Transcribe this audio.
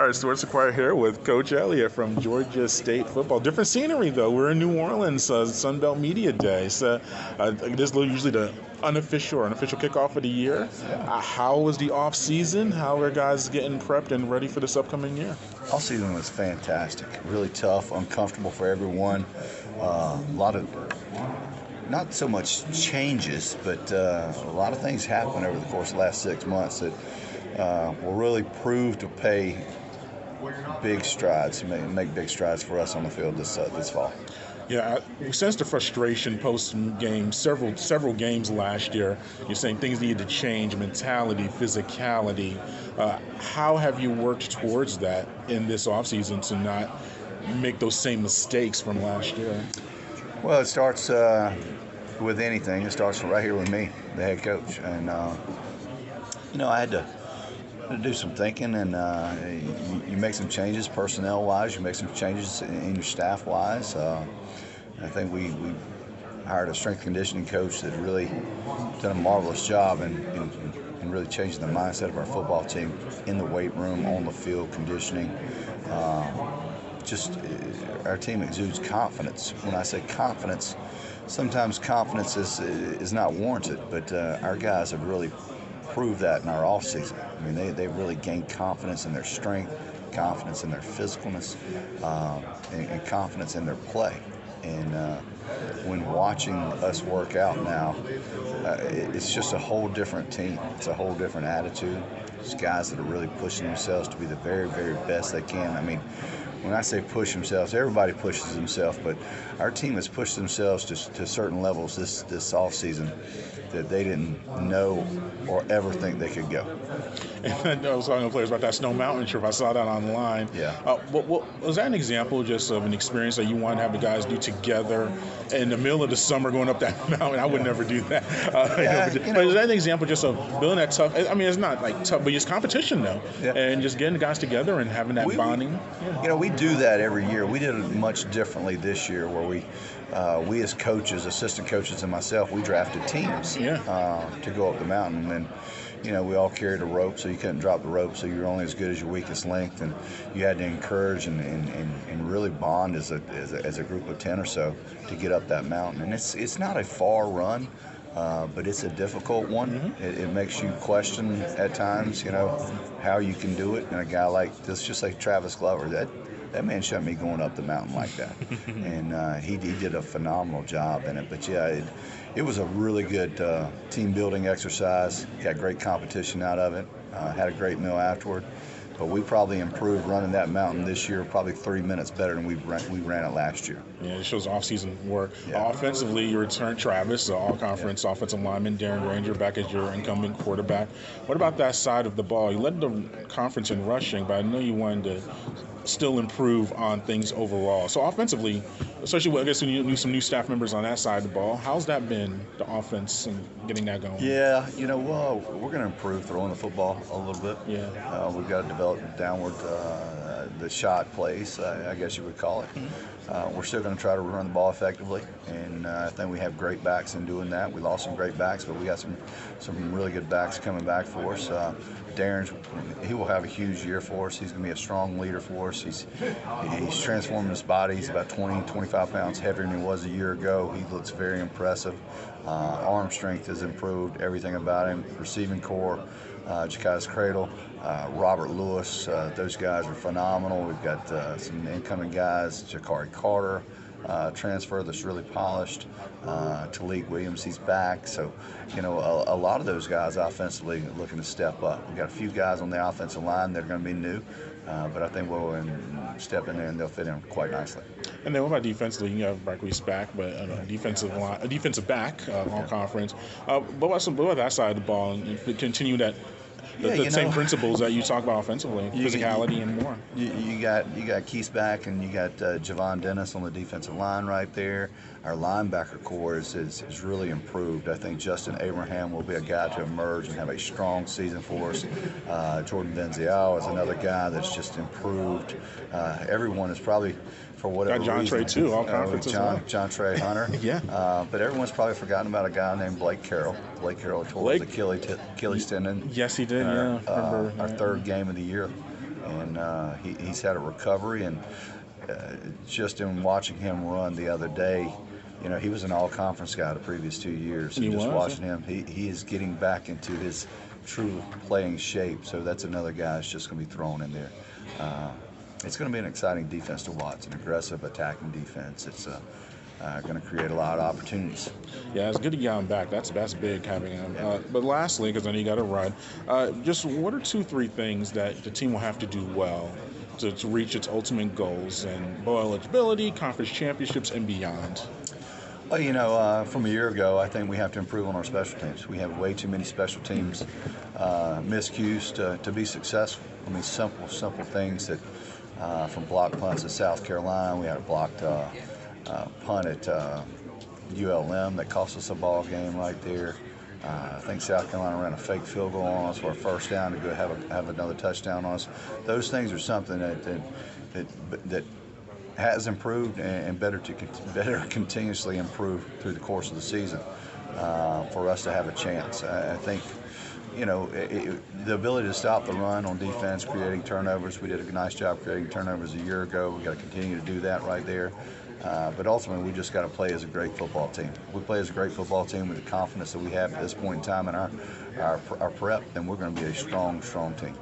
All right, Sports Inquirer here with Coach Elliott from Georgia State football. Different scenery, though. We're in New Orleans, Sun Belt Media Day. So this is usually the unofficial kickoff of the year. How was the offseason? How are guys getting prepped and ready for this upcoming year? Offseason was fantastic. Really tough, uncomfortable for everyone. A lot of, not so much changes, but a lot of things happened over the course of the last 6 months that will really prove to pay big strides, make big strides for us on the field this fall. Yeah, we sensed the frustration post-game, several games last year. You're saying things needed to change, mentality, physicality. How have you worked towards that in this offseason to not make those same mistakes from last year? Well, it starts with anything. It starts right here with me, the head coach. And, I had to do some thinking, and you make some changes personnel-wise. You make some changes in your staff-wise. I think we hired a strength conditioning coach that really done a marvelous job in really changing the mindset of our football team in the weight room, on the field, conditioning. Our team exudes confidence. When I say confidence, sometimes confidence is not warranted, but our guys have really proved that in our offseason. I mean, they've really gained confidence in their strength, confidence in their physicalness, and confidence in their play. And when watching us work out now, it's just a whole different team. It's a whole different attitude. It's guys that are really pushing themselves to be the very, very best they can. I mean, when I say push themselves, everybody pushes themselves, but our team has pushed themselves to certain levels this offseason that they didn't know or ever think they could go. And I was talking to players about that Snow Mountain trip. I saw that online. Yeah. Was that an example just of an experience that you want to have the guys do together in the middle of the summer going up that mountain? I would never do that. But is that an example just of building that tough? I mean, it's not like tough, but it's competition though, and just getting the guys together and having that bonding. We do that every year. We did it much differently this year, where we as coaches, assistant coaches, and myself, we drafted teams to go up the mountain. And we all carried a rope, so you couldn't drop the rope, so you're only as good as your weakest length, and you had to encourage and really bond as a group of 10 or so to get up that mountain. And it's not a far run, but it's a difficult one. It makes you question at times, how you can do it. And a guy like, let's just say Travis Glover, that man shouldn't be going up the mountain like that. And he did a phenomenal job in it. But it was a really good team building exercise. Got great competition out of it. Had a great meal afterward. But we probably improved running that mountain this year probably 3 minutes better than we ran it last year. Yeah, it shows off-season work. Yeah. Offensively, you returned Travis, the all-conference offensive lineman, Darren Grainger, back as your incumbent quarterback. What about that side of the ball? You led the conference in rushing, but I know you wanted to still improve on things overall. So offensively, especially when you knew some new staff members on that side of the ball, how's that been, the offense and getting that going? Yeah, we're going to improve throwing the football a little bit. Yeah. We've got to develop downward the shot plays, I guess you would call it. We're still going to try to run the ball effectively, and I think we have great backs in doing that. We lost some great backs, but we got some really good backs coming back for us. He will have a huge year for us. He's going to be a strong leader for us. He's transforming his body. He's about 25 pounds heavier than he was a year ago. He looks very impressive. Arm strength has improved, everything about him. Receiving core, Jakai's Cradle, Robert Lewis, those guys are phenomenal. We've got some incoming guys, Jakari Carter, transfer that's really polished. Talik Williams, he's back. So, a lot of those guys offensively are looking to step up. We've got a few guys on the offensive line that are going to be new, but I think we'll step in there and they'll fit in quite nicely. And then what about defensively? You have Barkley's back, but a defensive back, all conference. What about that side of the ball and continue that? The same principles that you talk about offensively, physicality and more. You got Keith back, and you got Javon Dennis on the defensive line right there. Our linebacker core is really improved. I think Justin Abraham will be a guy to emerge and have a strong season for us. Jordan Denzial is another guy that's just improved. Everyone is probably, for whatever reason. Got John Trey too, all conference as well. John Trey Hunter. Yeah. But everyone's probably forgotten about a guy named Blake Carroll. Blake Carroll tore his Achilles tendon. Yes, he did. Our third game of the year. and he's had a recovery. And just in watching him run the other day, you know, he was an all-conference guy the previous 2 years. And just watching him, he is getting back into his true playing shape. So that's another guy that's just going to be thrown in there. It's going to be an exciting defense to watch, an aggressive attacking defense. It's going to create a lot of opportunities. Yeah, it's good to get him back. That's big having him. But lastly, because I know you got to run, just what are 2-3 things that the team will have to do well to reach its ultimate goals and bowl eligibility, conference championships, and beyond? Well, you know, from a year ago, I think we have to improve on our special teams. We have way too many special teams miscues to be successful. I mean, simple things that from block punts at South Carolina, we had a blocked punt at ULM that cost us a ball game right there. I think South Carolina ran a fake field goal on us for a first down to go have another touchdown on us. Those things are something that has improved and better continuously improve through the course of the season for us to have a chance. I think, you know, the ability to stop the run on defense, creating turnovers. We did a nice job creating turnovers a year ago. We've got to continue to do that right there. But ultimately, we just got to play as a great football team. If we play as a great football team with the confidence that we have at this point in time in our prep, then we're going to be a strong team.